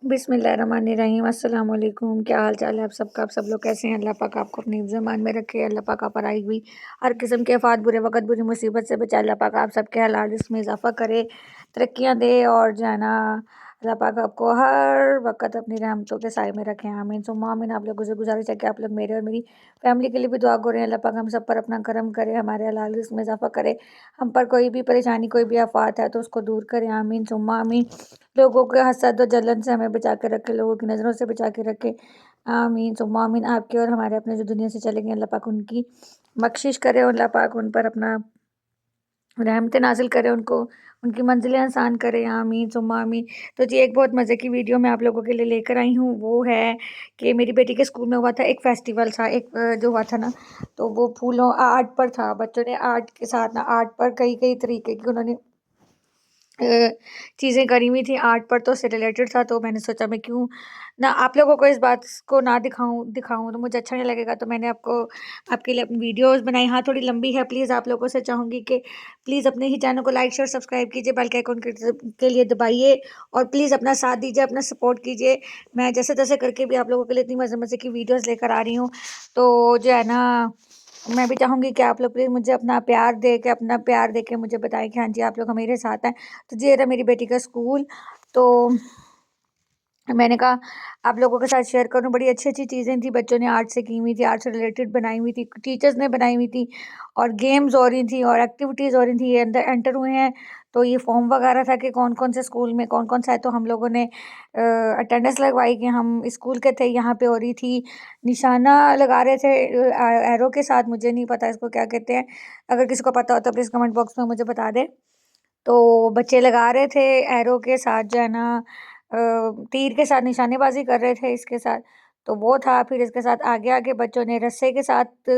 बिस्मिल्लाहिर्रहमानिर्रहीम अस्सलाम वालेकुम। क्या हाल चाल है आप सबका? आप सब लोग कैसे हैं? अल्लाह पाक आपको अपनी ज़मान में रखे। अल्लाह पाक आप पर आई हुई हर किस्म के आफात, बुरे वक़्त, बुरी मुसीबत से बचाए। अल्लाह पाक आप सबके हलाल रिज़्क़ में इजाफ़ा करे, तरक्कियाँ दे और जो है ना अल्लाह पाक आपको हर वक़्त अपनी रहमतों के साए में रखें। आमीन सुम्मा आमीन। आप लोगों से गुज़ारिश है कि आप लोग मेरे और मेरी फैमिली के लिए भी दुआ करें। अल्लाह पाक हम सब पर अपना करम करे, हमारे हलाल रिज़्क़ में इजाफ़ा करे। हम पर कोई भी परेशानी, कोई भी आफ़ात है तो उसको दूर करें। आमीन सुम्मा आमीन। लोगों के हसद और जलन से हमें बचा के रखे, लोगों की नज़रों से बचा के रखे। आमीन सुम्मा आमीन। आपके और हमारे अपने जो दुनिया से चले गए, अल्लाह पाक उनकी बख्शिश करे और अल्लाह पाक उन पर अपना रहमतें नाज़िल करे, उनको उनकी मंज़िलें आसान करे। आमीन सुम्मा आमीन। तो जी एक बहुत मज़े की वीडियो मैं आप लोगों के लिए लेकर आई हूँ। वो है कि मेरी बेटी के स्कूल में हुआ था एक फेस्टिवल था, एक जो हुआ था ना, तो वो फूलों आर्ट पर था। बच्चों ने आर्ट के साथ ना आर्ट पर कई कई तरीके की उन्होंने चीज़ें करी हुई थी। आर्ट पर तो उससे रिलेटेड था, तो मैंने सोचा मैं क्यों ना आप लोगों को इस बात को ना दिखाऊं तो मुझे अच्छा नहीं लगेगा। तो मैंने आपके लिए अपनी वीडियोस बनाई। हाँ थोड़ी लंबी है, प्लीज़ आप लोगों से चाहूँगी कि प्लीज़ अपने ही चैनल को लाइक शेयर सब्सक्राइब कीजिए, बेल के आइकन के लिए दबाइए और प्लीज़ अपना साथ दीजिए, अपना सपोर्ट कीजिए। मैं जैसे तैसे करके भी आप लोगों के लिए इतनी मज़े मज़े की वीडियोज़ लेकर आ रही हूँ। तो जो है ना मैं भी चाहूँगी कि आप लोग प्लीज़ मुझे अपना प्यार दे के मुझे बताएं कि हाँ जी आप लोग मेरे साथ हैं। तो ये रहा मेरी बेटी का स्कूल। तो मैंने कहा आप लोगों के साथ शेयर करूं। बड़ी अच्छी अच्छी चीज़ें थी, बच्चों ने आर्ट से की हुई थी, आर्ट से रिलेटेड बनाई हुई थी, टीचर्स ने बनाई हुई थी और गेम्स हो रही थी और एक्टिविटीज़ हो रही थी। ये अंदर एंटर हुए हैं तो ये फॉर्म वगैरह था कि कौन कौन से स्कूल में कौन कौन सा है। तो हम लोगों ने अटेंडेंस लगवाई कि हम स्कूल के थे। यहाँ पे हो रही थी, निशाना लगा रहे थे एरो के साथ। मुझे नहीं पता इसको क्या कहते हैं, अगर किसी को पता हो तो प्लीज़ कमेंट बॉक्स में मुझे बता दे। तो बच्चे लगा रहे थे एरो के साथ जो है ना तीर के साथ निशानेबाजी कर रहे थे इसके साथ। तो वो था। फिर इसके साथ आगे आगे बच्चों ने रस्से के साथ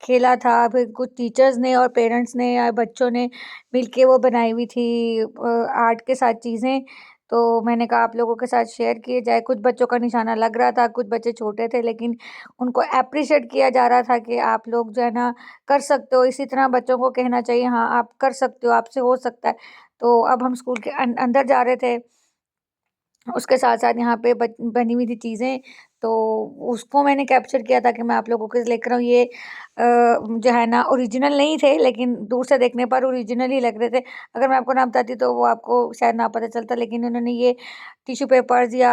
खेला था। फिर कुछ टीचर्स ने और पेरेंट्स ने या बच्चों ने मिलके वो बनाई हुई थी आर्ट के साथ चीज़ें। तो मैंने कहा आप लोगों के साथ शेयर किए जाए। कुछ बच्चों का निशाना लग रहा था, कुछ बच्चे छोटे थे लेकिन उनको अप्रिशिएट किया जा रहा था कि आप लोग जो है ना कर सकते हो। इसी तरह बच्चों को कहना चाहिए हाँ आप कर सकते हो, आपसे हो सकता है। तो अब हम स्कूल के अंदर जा रहे थे, उसके साथ-साथ यहाँ पे बनी हुई थी चीज़ें, तो उसको मैंने कैप्चर किया था कि मैं आप लोगों को लेकर आऊँ। ये जो है ना ओरिजिनल नहीं थे लेकिन दूर से देखने पर ओरिजिनल ही लग रहे थे। अगर मैं आपको ना बताती तो वो आपको शायद ना पता चलता, लेकिन उन्होंने ये टिश्यू पेपर्स या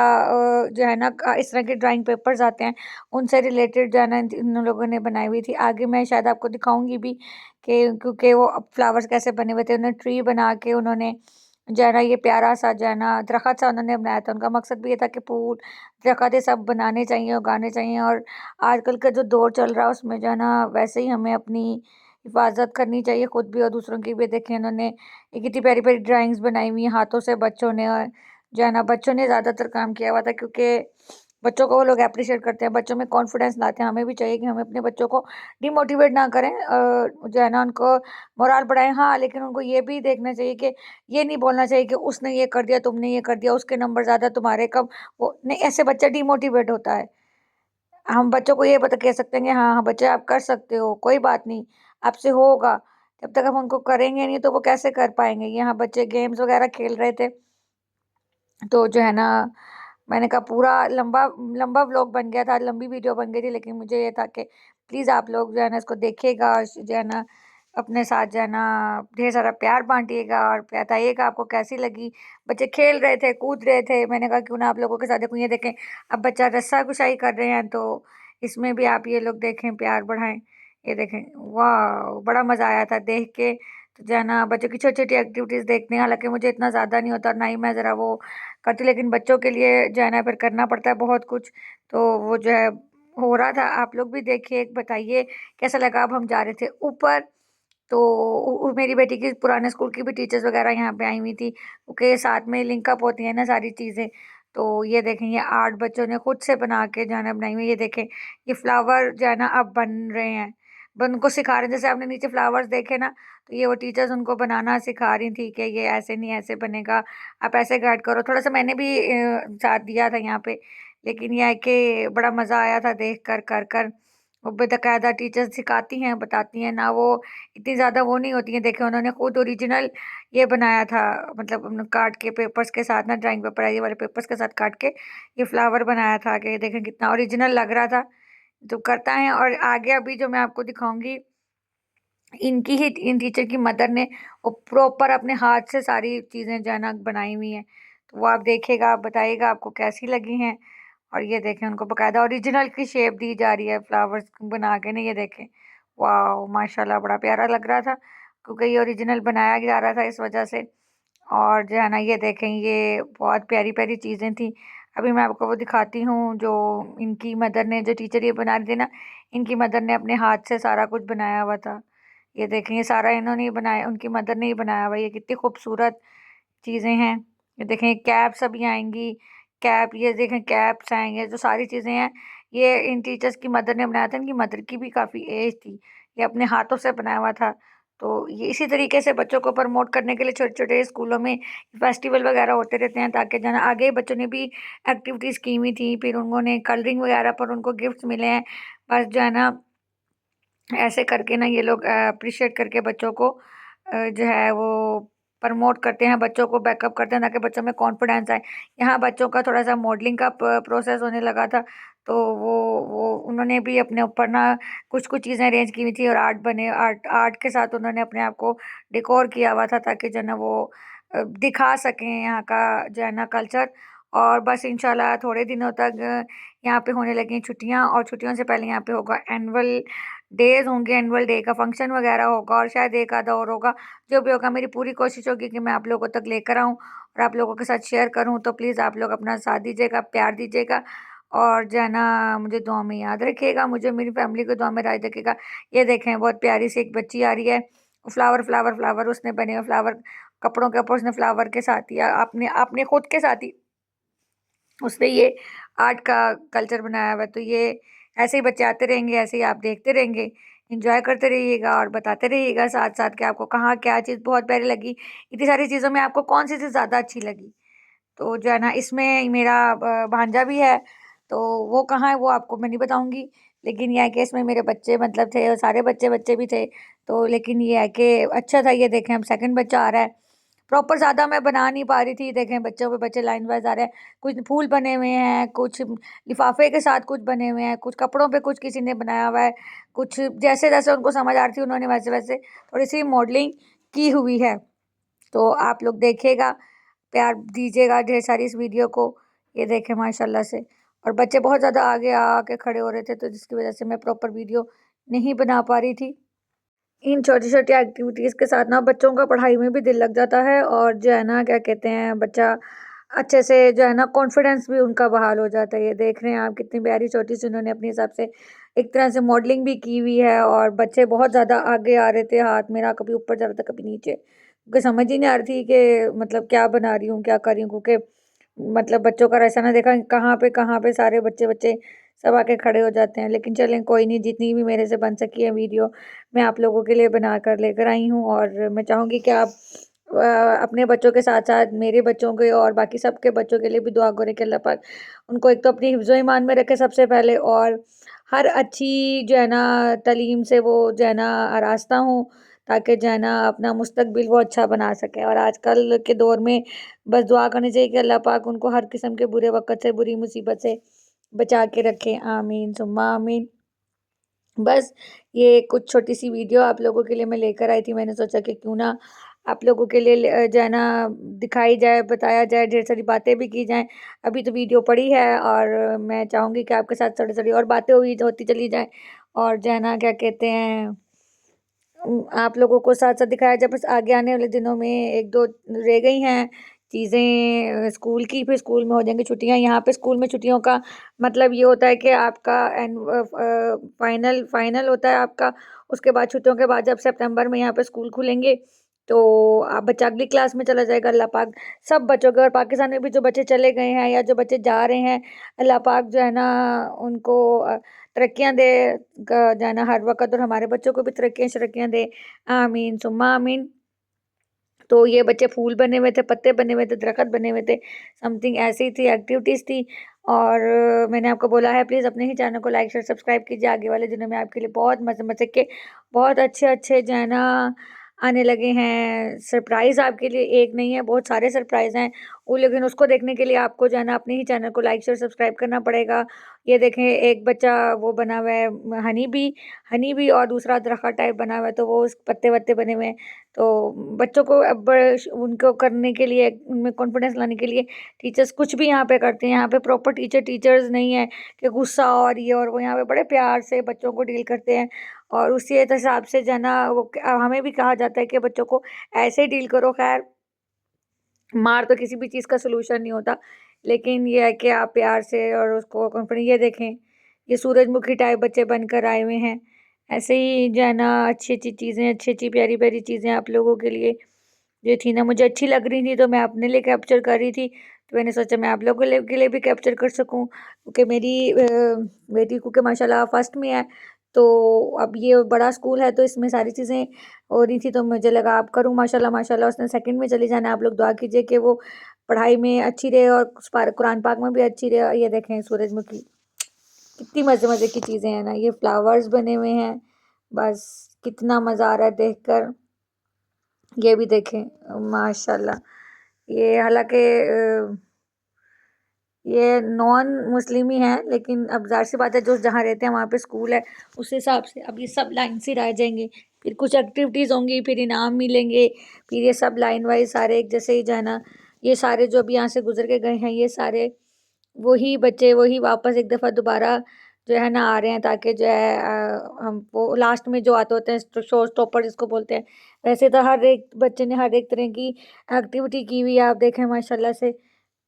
जो है ना इस तरह के ड्राइंग पेपर्स आते हैं, उनसे रिलेटेड जो है ना इन लोगों ने बनाई हुई थी। आगे मैं शायद आपको दिखाऊँगी भी कि क्योंकि वो फ्लावर्स कैसे बने हुए थे। उन्होंने ट्री बना के उन्होंने जो है ना ये प्यारा सा जो है ना दरख़्त सा उन्होंने बनाया था। उनका मकसद भी ये था कि फूल दरख़्त ये सब बनाने चाहिए, उगाने चाहिए। और आजकल का जो दौर चल रहा है उसमें जो है ना वैसे ही हमें अपनी हिफाजत करनी चाहिए, खुद भी और दूसरों की भी। देखें उन्होंने ये कितनी प्यारी प्यारी ड्राइंग्स बनाई हुई हैं हाथों से बच्चों ने। और जो है ना बच्चों ने ज़्यादातर काम किया हुआ था क्योंकि बच्चों को वो लोग अप्रिशिएट करते हैं, बच्चों में कॉन्फिडेंस लाते हैं। हमें भी चाहिए कि हम अपने बच्चों को डिमोटिवेट ना करें, जो है ना उनको मोराल बढ़ाएं। हाँ लेकिन उनको ये भी देखना चाहिए कि ये नहीं बोलना चाहिए कि उसने ये कर दिया, तुमने ये कर दिया, उसके नंबर ज़्यादा तुम्हारे कम। वो नहीं, ऐसे बच्चा डिमोटिवेट होता है। हम बच्चों को ये बता कह सकते हैं कि हाँ हाँ बच्चे आप कर सकते हो, कोई बात नहीं, आपसे होगा। जब तक हम उनको करेंगे नहीं तो वो कैसे कर पाएंगे। यहाँ बच्चे गेम्स वगैरह खेल रहे थे, तो जो है ना मैंने कहा पूरा लंबा लंबा व्लॉग बन गया था, लंबी वीडियो बन गई थी, लेकिन मुझे ये था कि प्लीज़ आप लोग जो है ना इसको देखिएगा और जो है ना अपने साथ जो है ना ढेर सारा प्यार बांटिएगा और बताइएगा आपको कैसी लगी। बच्चे खेल रहे थे, कूद रहे थे। मैंने कहा क्यों ना आप लोगों के साथ देखूँ। ये देखें अब बच्चा रस्सा कुशाई कर रहे हैं, तो इसमें भी आप ये लोग देखें, प्यार बढ़ाएं। ये देखें, वाह बड़ा मज़ा आया था देख के। तो जो है ना बच्चों की छोटी छोटी एक्टिविटीज़ देखने, हालांकि मुझे इतना ज़्यादा नहीं होता और ना ही मैं ज़रा वो करती, लेकिन बच्चों के लिए जो है ना फिर करना पड़ता है बहुत कुछ। तो वो जो है हो रहा था। आप लोग भी देखिए, बताइए कैसा लगा। अब हम जा रहे थे ऊपर, तो मेरी बेटी की पुराने स्कूल की भी टीचर्स वगैरह यहाँ पे आई हुई थी क्योंकि साथ में लिंकअप होती है ना सारी चीज़ें। तो ये देखें ये आर्ट बच्चों ने खुद से बना के जो है ना बनाई हुई। ये देखें ये फ्लावर जो है ना अब बन रहे हैं, उनको सिखा रहे हैं। जैसे आपने नीचे फ्लावर्स देखे ना, तो ये वो टीचर्स उनको बनाना सिखा रही थी कि ये ऐसे नहीं ऐसे बनेगा, आप ऐसे गाइड करो। थोड़ा सा मैंने भी साथ दिया था यहाँ पे, लेकिन यह है कि बड़ा मज़ा आया था देख कर कर कर। वो बाकायदा टीचर्स सिखाती हैं, बताती हैं ना, वो इतनी ज़्यादा वो नहीं होती हैं। देखें उन्होंने खुद ओरिजिनल ये बनाया था, मतलब काट के पेपर्स के साथ ना, ड्राइंग पेपर ये वाले पेपर्स के साथ काट के ये फ्लावर बनाया था कि देखें कितना ओरिजिनल लग रहा था। तो करता है। और आगे अभी जो मैं आपको दिखाऊंगी, इनकी ही इन टीचर की मदर ने वो प्रॉपर अपने हाथ से सारी चीज़ें जो है ना बनाई हुई हैं। तो वो आप देखिएगा, आप बताइएगा आपको कैसी लगी हैं। और ये देखें उनको बकायदा ओरिजिनल की शेप दी जा रही है फ्लावर्स बना के ना, ये देखें। वाह माशाल्लाह, बड़ा प्यारा लग रहा था क्योंकि ये ओरिजिनल बनाया जा रहा था इस वजह से। और जो है ना ये देखें, ये बहुत प्यारी प्यारी चीज़ें थी। अभी मैं आपको वो दिखाती हूँ जो इनकी मदर ने, जो टीचर ये बना रही थी ना, इनकी मदर ने अपने हाथ से सारा कुछ बनाया हुआ था। ये देखें, ये सारा इन्होंने ही बनाया, उनकी मदर ने ही बनाया हुआ। ये कितनी खूबसूरत चीज़ें हैं। ये देखें कैप्स अभी आएंगी, कैप, ये देखें कैप्स आएंगे, जो सारी चीज़ें हैं ये इन टीचर्स की मदर ने बनाया था। इनकी मदर की भी काफ़ी एज थी, ये अपने हाथों से बनाया हुआ था। तो ये इसी तरीके से बच्चों को प्रमोट करने के लिए छोटे छोटे स्कूलों में फेस्टिवल वगैरह होते रहते हैं, ताकि जो है आगे बच्चों ने भी एक्टिविटीज़ की हुई थी, फिर उन्होंने कलरिंग वगैरह पर उनको गिफ्ट्स मिले हैं। बस जो है ना ऐसे करके ना ये लोग अप्रिशिएट करके बच्चों को जो है वो प्रमोट करते हैं, बच्चों को बैकअप करते हैं ताकि बच्चों में कॉन्फिडेंस आए। यहाँ बच्चों का थोड़ा सा मॉडलिंग का प्रोसेस होने लगा था, तो वो उन्होंने भी अपने ऊपर ना कुछ कुछ चीज़ें अरेंज की हुई थी, और आर्ट आर्ट के साथ उन्होंने अपने आप को डेकोर किया हुआ था, ताकि जो है ना वो दिखा सकें यहाँ का जो है ना कल्चर। और बस इंशाल्लाह थोड़े दिनों तक यहाँ पे होने लगी हैं छुट्टियाँ, और छुट्टियों से पहले यहाँ पे होगा एनुअल डेज होंगे, एनुअल डे का फंक्शन वगैरह होगा, और शायद एक आधा और होगा। जो भी होगा मेरी पूरी कोशिश होगी कि मैं आप लोगों तक लेकर आऊँ और आप लोगों के साथ शेयर करूँ। तो प्लीज़ आप लोग अपना साथ दीजिएगा, प्यार दीजिएगा, और जो है ना मुझे दुआ में याद रखिएगा, मुझे मेरी फैमिली को दुआ में याद रखिएगा। ये देखें बहुत प्यारी सी एक बच्ची आ रही है, फ्लावर फ्लावर फ्लावर उसने बने हुए फ्लावर कपड़ों के ऊपर उसने फ्लावर के साथ ही अपने अपने खुद के साथ ही उसने ये आर्ट का कल्चर बनाया हुआ है। तो ये ऐसे ही बच्चे आते रहेंगे, ऐसे ही आप देखते रहेंगे, इंजॉय करते रहिएगा और बताते रहिएगा साथ साथ कि आपको कहाँ क्या चीज़ बहुत प्यारी लगी। इतनी सारी चीज़ों में आपको कौन सी चीज़ ज़्यादा अच्छी लगी। तो जो है ना इसमें मेरा भांजा भी है, तो वो कहाँ है वो आपको मैं नहीं बताऊंगी। लेकिन यह है कि इसमें मेरे बच्चे मतलब थे, और सारे बच्चे बच्चे भी थे। तो लेकिन ये है कि अच्छा था। ये देखें हम सेकंड बच्चा आ रहा है, प्रॉपर ज़्यादा मैं बना नहीं पा रही थी। देखें बच्चों पे बच्चे लाइन वाइज आ रहे हैं, कुछ फूल बने हुए हैं, कुछ लिफाफे के साथ कुछ बने हुए हैं, कुछ कपड़ों पे कुछ किसी ने बनाया हुआ है, कुछ जैसे जैसे उनको समझ आ रही थी उन्होंने वैसे वैसे थोड़ी सी मॉडलिंग की हुई है। तो आप लोग देखिएगा, प्यार दीजिएगा ढेर सारी इस वीडियो को। ये देखें माशाल्लाह से, और बच्चे बहुत ज़्यादा आगे आके खड़े हो रहे थे, तो जिसकी वजह से मैं प्रॉपर वीडियो नहीं बना पा रही थी। इन छोटी छोटी एक्टिविटीज़ के साथ ना बच्चों का पढ़ाई में भी दिल लग जाता है, और जो है ना क्या कहते हैं बच्चा अच्छे से जो है ना कॉन्फिडेंस भी उनका बहाल हो जाता है। ये देख रहे हैं आप कितनी प्यारी छोटी सी उन्होंने अपने हिसाब से एक तरह से मॉडलिंग भी की हुई है, और बच्चे बहुत ज़्यादा आगे आ रहे थे, हाथ मेरा कभी ऊपर जा रहा था कभी नीचे, क्योंकि समझ ही नहीं आ रही थी कि मतलब क्या बना रही हूँ क्या कर रही हूँ। क्योंकि मतलब बच्चों का ऐसा ना देखा कहाँ पे सारे बच्चे बच्चे सब आके खड़े हो जाते हैं। लेकिन चलें कोई नहीं, जितनी भी मेरे से बन सकी है वीडियो मैं आप लोगों के लिए बना कर लेकर आई हूँ। और मैं चाहूँगी कि आप अपने बच्चों के साथ साथ मेरे बच्चों के और बाकी सबके बच्चों के लिए भी दुआ करें कि अल्लाह पाक उनको एक तो अपनी हिफ्ज़ ईमान में रखे सबसे पहले, और हर अच्छी जो है ना तालीम से वो जो है ना आरास्ता हूँ, ताकि जो है ना अपना मुस्तकबिल वो अच्छा बना सके। और आजकल के दौर में बस दुआ करनी चाहिए कि अल्लाह पाक उनको हर किस्म के बुरे वक़्त से, बुरी मुसीबत से बचा के रखे। आमीन सुम्मा आमीन। बस ये कुछ छोटी सी वीडियो आप लोगों के लिए मैं लेकर आई थी। मैंने सोचा कि क्यों ना आप लोगों के लिए जो है ना दिखाई जाए, बताया जाए, ढेर सारी बातें भी की जाएँ। अभी तो वीडियो पड़ी है, और मैं चाहूँगी कि आपके साथ थोड़ी-थोड़ी और बातें हुई होती चली जाएँ, और जो है ना क्या कहते हैं आप लोगों को साथ-साथ दिखाया जाए। बस आगे आने वाले दिनों में 1-2 रह गई हैं चीज़ें स्कूल की, फिर स्कूल में हो जाएँगी छुट्टियाँ। यहाँ पे स्कूल में छुट्टियों का मतलब ये होता है कि आपका फाइनल फाइनल होता है आपका। उसके बाद छुट्टियों के बाद जब सितंबर में यहाँ पे स्कूल खुलेंगे, तो आप बच्चा अगली क्लास में चला जाएगा। अल्लाह पाक सब बच्चों के, और पाकिस्तान में भी जो बच्चे चले गए हैं या जो बच्चे जा रहे हैं, अल्लाह पाक जो है ना उनको तरक्कियाँ दे, जो है ना हर वक़्त, और हमारे बच्चों को भी तरक्कियाँ दे। आमीन सुम्मा आमीन। तो ये बच्चे फूल बने हुए थे, पत्ते बने हुए थे, दरख़्त बने हुए थे, समथिंग ऐसी थी, एक्टिविटीज़ थी। और मैंने आपको बोला है प्लीज़ अपने ही चैनल को लाइक शेयर सब्सक्राइब कीजिए। आगे वाले दिनों में आपके लिए बहुत मज़े मज़े के बहुत अच्छे-अच्छे जो है ना आने लगे हैं सरप्राइज़ आपके लिए। एक नहीं है, बहुत सारे सरप्राइज़ हैं। वो लेकिन उसको देखने के लिए आपको जो है ना अपने ही चैनल को लाइक शेयर सब्सक्राइब करना पड़ेगा। ये देखें, एक बच्चा वो बना हुआ है हनी बी और दूसरा दरख़्त टाइप बना हुआ है, तो वो उस पत्ते-वत्ते बने हुए हैं। तो बच्चों को अब उनको करने के लिए, उनमें कॉन्फिडेंस लाने के लिए टीचर्स कुछ भी यहाँ पे करते हैं। यहाँ पे प्रॉपर टीचर्स नहीं है कि गुस्सा और ये और वो, यहाँ पे बड़े प्यार से बच्चों को डील करते हैं। और उसी हिसाब से जो है ना वो हमें भी कहा जाता है कि बच्चों को ऐसे ही डील करो। खैर, मार तो किसी भी चीज़ का सलूशन नहीं होता, लेकिन ये है कि आप प्यार से और उसको कॉन्फिडेंस। ये देखें, ये सूरजमुखी टाइप बच्चे बनकर आए हुए हैं। ऐसे ही जो है ना अच्छी-अच्छी चीज़ें, अच्छी-अच्छी प्यारी-प्यारी चीज़ें आप लोगों के लिए जो थी ना मुझे अच्छी लग रही थी, तो मैं अपने लिए कैप्चर कर रही थी। तो मैंने सोचा मैं आप लोगों के लिए भी कैप्चर कर सकूं, क्योंकि मेरी बेटी क्योंकि माशाल्लाह फर्स्ट में है, तो अब ये बड़ा स्कूल है तो इसमें सारी चीज़ें हो रही थी, तो मुझे लगा आप करूँ। माशाल्लाह माशाल्लाह उसने सेकंड में चली जाना। आप लोग दुआ कीजिए कि वो पढ़ाई में अच्छी रहे और कुरान पाक में भी अच्छी रहे। ये देखें सूरजमुखी, कितनी मज़े मज़े की चीज़ें हैं ना। ये फ्लावर्स बने हुए हैं, बस कितना मज़ा आ रहा है देखकर। ये भी देखें माशाल्लाह, ये हालांकि ये नॉन मुस्लिम ही हैं, लेकिन अब ज़ाहिर सी बात है जो जहाँ रहते हैं वहाँ पे स्कूल है, उस हिसाब से अब ये सब लाइन से रह जाएंगे। फिर कुछ एक्टिविटीज़ होंगी, फिर इनाम मिलेंगे, फिर ये सब लाइन वाइज सारे एक जैसे ही जाना। ये सारे जो अभी यहाँ से गुजर के गए हैं, ये सारे वही बच्चे वही वापस एक दफ़ा दोबारा जो है ना आ रहे हैं, ताकि जो है हम वो लास्ट में जो आते होते हैं शो स्टॉपर जिसको बोलते हैं। वैसे तो हर एक बच्चे ने हर एक तरह की एक्टिविटी की हुई है, आप देखें माशाल्लाह से।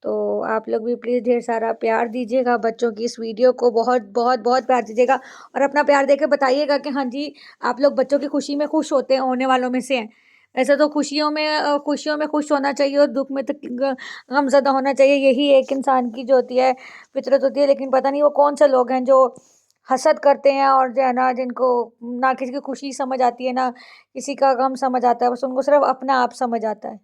तो आप लोग भी प्लीज़ ढेर सारा प्यार दीजिएगा बच्चों की इस वीडियो को, बहुत बहुत बहुत प्यार दीजिएगा और अपना प्यार देके बताइएगा कि हाँ जी, आप लोग बच्चों की खुशी में खुश होते हैं, होने वालों में से हैं। वैसे तो खुशियों में खुश होना चाहिए और दुख में गमज़दा होना चाहिए। यही एक इंसान की जो होती है फितरत होती है, लेकिन पता नहीं वो कौन से लोग हैं जो हसद करते हैं और जो है ना जिनको ना किसी की खुशी समझ आती है, ना किसी का गम समझ आता है, बस उनको सिर्फ अपना आप समझ आता है।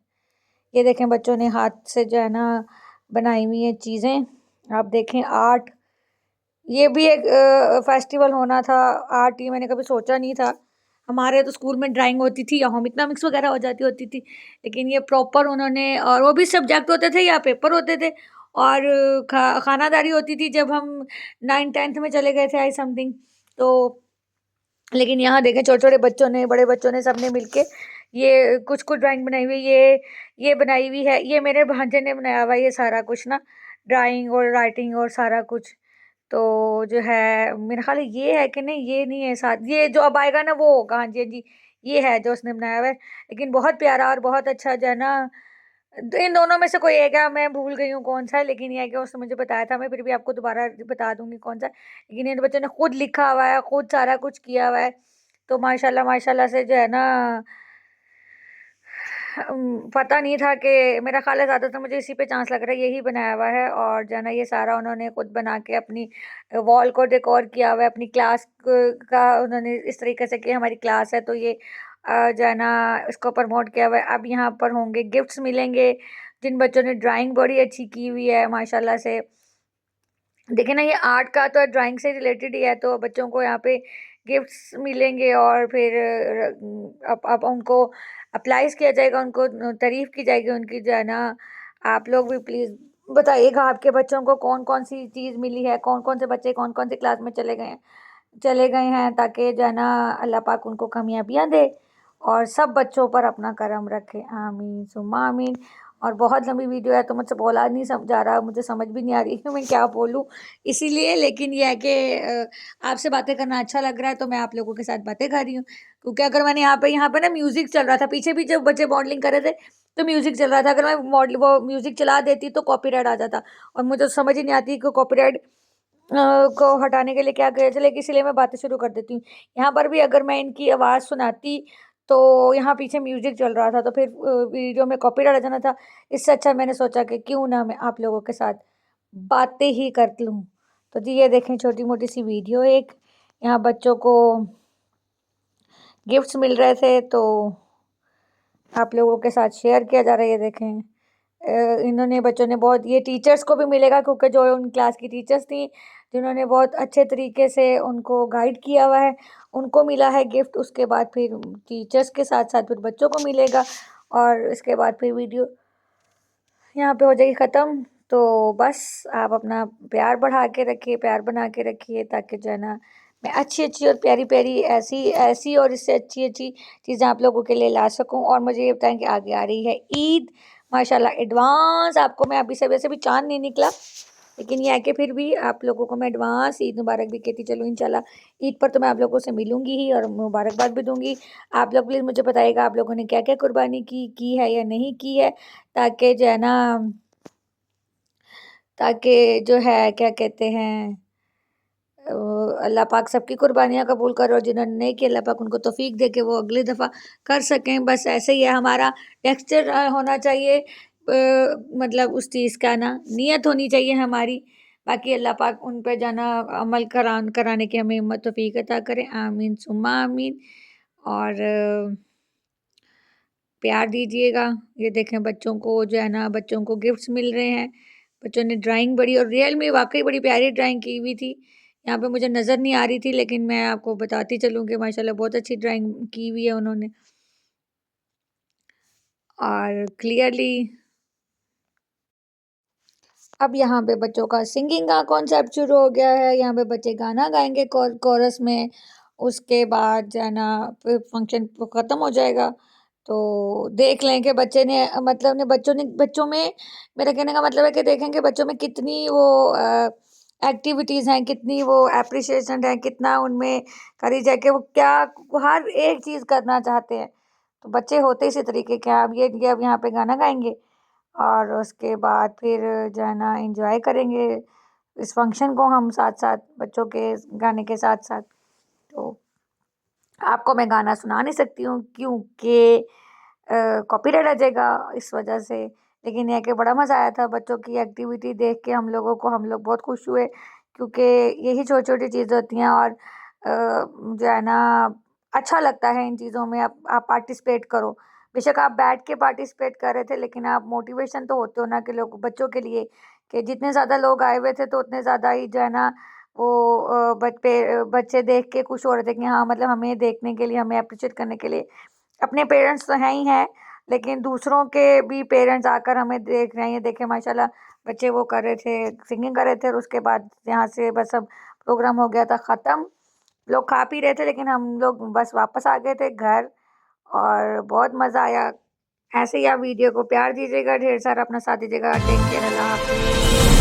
ये देखें, बच्चों ने हाथ से जो है ना बनाई हुई है चीज़ें। आप देखें आर्ट, ये भी एक फेस्टिवल होना था। आर्ट ये मैंने कभी सोचा नहीं था। हमारे तो स्कूल में ड्राइंग होती थी या होम इकनॉमिक्स वगैरह हो जाती होती थी, लेकिन ये प्रॉपर उन्होंने, और वो भी सब्जेक्ट होते थे या पेपर होते थे और खानादारी होती थी जब हम 9th-10th में चले गए थे आई समथिंग। तो लेकिन यहाँ देखें छोटे छोटे बच्चों ने, बड़े बच्चों ने, सबने मिलके ये कुछ कुछ ड्राइंग बनाई हुई है। ये बनाई हुई है, ये मेरे भांजे ने बनाया हुआ है, ये सारा कुछ ना ड्राइंग और राइटिंग और सारा कुछ। तो जो है मेरा ख्याल है ये है कि नहीं, ये नहीं है साथ, ये जो अब आएगा ना वो होगा। हाँ जी, हाँ जी, ये है जो उसने बनाया हुआ है, लेकिन बहुत प्यारा और बहुत अच्छा जो है ना। इन दोनों में से कोई एक है, मैं भूल गई हूँ कौन सा है, लेकिन ये है कि उसने मुझे बताया था। मैं फिर भी आपको दोबारा बता दूंगी कौन सा है। लेकिन इन बच्चों ने खुद लिखा हुआ है, खुद सारा कुछ किया हुआ है। तो माशाल्लाह माशाल्लाह से जो है ना पता नहीं था कि, मेरा ख्याल है ज़्यादातर मुझे इसी पे चांस लग रहा है यही बनाया हुआ है। और जो है ना ये सारा उन्होंने खुद बना के अपनी वॉल को डेकोर किया हुआ है। अपनी क्लास का उन्होंने इस तरीके से कि हमारी क्लास है तो ये जो है ना इसको प्रमोट किया हुआ है। अब यहाँ पर होंगे गिफ्ट्स मिलेंगे जिन बच्चों ने ड्राइंग बड़ी अच्छी की हुई है माशाल्लाह से। देखिए ना, ये आर्ट का तो ड्राइंग से रिलेटेड ही है, तो बच्चों को यहाँ पे गिफ्ट्स मिलेंगे और फिर अब उनको अप्लाइज किया जाएगा, उनको तारीफ़ की जाएगी उनकी जो है ना। आप लोग भी प्लीज़ बताइएगा आपके बच्चों को कौन कौन सी चीज़ मिली है, कौन कौन से बच्चे कौन कौन सी क्लास में चले गए हैं, ताकि जो है ना अल्लाह पाक उनको कामयाबियाँ दे और सब बच्चों पर अपना करम रखे। आमीन सुम्मा आमीन। और बहुत लंबी वीडियो है तो मुझसे बोला नहीं जा रहा, मुझे समझ भी नहीं आ रही कि मैं क्या बोलूँ इसीलिए। लेकिन ये है कि आपसे बातें करना अच्छा लग रहा है, तो मैं आप लोगों के साथ बातें कर रही हूँ। क्योंकि अगर मैंने यहाँ पे ना म्यूज़िक चल रहा था पीछे भी, जब बच्चे मॉडलिंग कर रहे थे तो म्यूज़िक चल रहा था। अगर मैं मॉडल वो म्यूज़िक चला देती तो कॉपीराइट आ जाता, और मुझे तो समझ ही नहीं आती कि कॉपीराइट को हटाने के लिए क्या किया जाए, लेकिन इसलिए मैं बातें शुरू कर देती हूँ। यहाँ पर भी अगर मैं इनकी आवाज़ सुनाती तो यहाँ पीछे म्यूज़िक चल रहा था तो फिर वीडियो में कॉपीराइट आ जाना था। इससे अच्छा मैंने सोचा कि क्यों ना मैं आप लोगों के साथ बातें ही कर लूँ। तो जी ये देखें छोटी मोटी सी वीडियो एक, यहाँ बच्चों को गिफ्ट्स मिल रहे थे तो आप लोगों के साथ शेयर किया जा रहा है। ये देखें इन्होंने बच्चों ने बहुत, ये टीचर्स को भी मिलेगा क्योंकि जो उन क्लास की टीचर्स थी जिन्होंने बहुत अच्छे तरीके से उनको गाइड किया हुआ है, उनको मिला है गिफ्ट। उसके बाद फिर टीचर्स के साथ साथ फिर बच्चों को मिलेगा और इसके बाद फिर वीडियो यहाँ पे हो जाएगी ख़त्म। तो बस आप अपना प्यार बढ़ा के रखिए, प्यार बना के रखिए, ताकि जो है ना मैं अच्छी अच्छी और प्यारी प्यारी ऐसी ऐसी और इससे अच्छी अच्छी चीज़ें आप लोगों के लिए ला सकूं। और मुझे ये बताएं कि आगे आ रही है ईद, माशाल्लाह एडवांस आपको मैं, अभी से वैसे भी चांद नहीं निकला, लेकिन ये है कि फिर भी आप लोगों को मैं एडवांस ईद मुबारक भी कहती चलूँ। इंशाल्लाह ईद पर तो मैं आप लोगों से मिलूंगी ही और मुबारकबाद भी दूंगी। आप लोग प्लीज़ मुझे बताइएगा आप लोगों ने क्या क्या कुर्बानी की है या नहीं की है, ताकि जो है ना, ताकि जो है क्या कहते हैं, अल्लाह पाक सबकी कुर्बानियाँ कबूल करो और जिन्होंने नहीं किया अल्लाह पाक उनको तौफीक दे के वो अगली दफ़ा कर सकें। बस ऐसे ही है, हमारा टेक्सचर होना चाहिए, मतलब उस चीज़ का ना नीयत होनी चाहिए हमारी। बाकी अल्लाह पाक उन पे जाना अमल कराने की हमें हिम्मत तौफीक अता करें, आमीन सुम्मा आमीन। और प्यार दीजिएगा। ये देखें बच्चों को जो है ना, बच्चों को गिफ्ट्स मिल रहे हैं। बच्चों ने ड्राइंग बड़ी, और रियल में वाकई बड़ी प्यारी ड्राइंग की हुई थी। यहाँ पे मुझे नज़र नहीं आ रही थी, लेकिन मैं आपको बताती चलूँ कि माशाल्लाह बहुत अच्छी ड्राइंग की हुई है उन्होंने। और क्लियरली अब यहाँ पे बच्चों का सिंगिंग का कॉन्सेप्ट शुरू हो गया है। यहाँ पे बच्चे गाना गाएंगे कोरस में। उसके बाद जो है ना फिर फंक्शन ख़त्म हो जाएगा। तो देख लें कि बच्चे ने, मतलब ने बच्चों में, मेरा कहने का मतलब है कि देखें कि बच्चों में कितनी वो एक्टिविटीज़ हैं, कितनी वो एप्रिसिएशन है, कितना उनमें करी जाए कि वो क्या हर एक चीज़ करना चाहते हैं। तो बच्चे होते इसी तरीके के हैं। अब यहाँ पे गाना गाएंगे और उसके बाद फिर जो है ना एंजॉय करेंगे इस फंक्शन को हम साथ साथ, बच्चों के गाने के साथ साथ। तो आपको मैं गाना सुना नहीं सकती हूँ क्योंकि कॉपीराइट आ जाएगा इस वजह से। लेकिन यह कि बड़ा मज़ा आया था बच्चों की एक्टिविटी देख के, हम लोग बहुत खुश हुए, क्योंकि यही छोटी छोटी चीज़ होती हैं। और जो है ना अच्छा लगता है इन चीज़ों में, आप पार्टिसिपेट करो। बेशक आप बैठ के पार्टिसिपेट कर रहे थे, लेकिन आप मोटिवेशन तो होते हो ना कि लोग बच्चों के लिए, कि जितने ज़्यादा लोग आए हुए थे तो उतने ज़्यादा ही जो है ना वो बच्चे देख के खुश हो रहे थे कि हाँ, मतलब हमें देखने के लिए, हमें अप्रिशिएट करने के लिए अपने पेरेंट्स तो हैं ही हैं, लेकिन दूसरों के भी पेरेंट्स आकर हमें देख रहे हैं। ये देखें माशाल्लाह बच्चे वो कर रहे थे, सिंगिंग कर रहे थे, और उसके बाद यहाँ से बस अब प्रोग्राम हो गया था ख़त्म। लोग खा पी रहे थे, लेकिन हम लोग बस वापस आ गए थे घर, और बहुत मज़ा आया। ऐसे ही आप वीडियो को प्यार दीजिएगा ढेर सारा, अपना साथ दीजिएगा। टेक केयर, अल्लाह हाफ़िज़।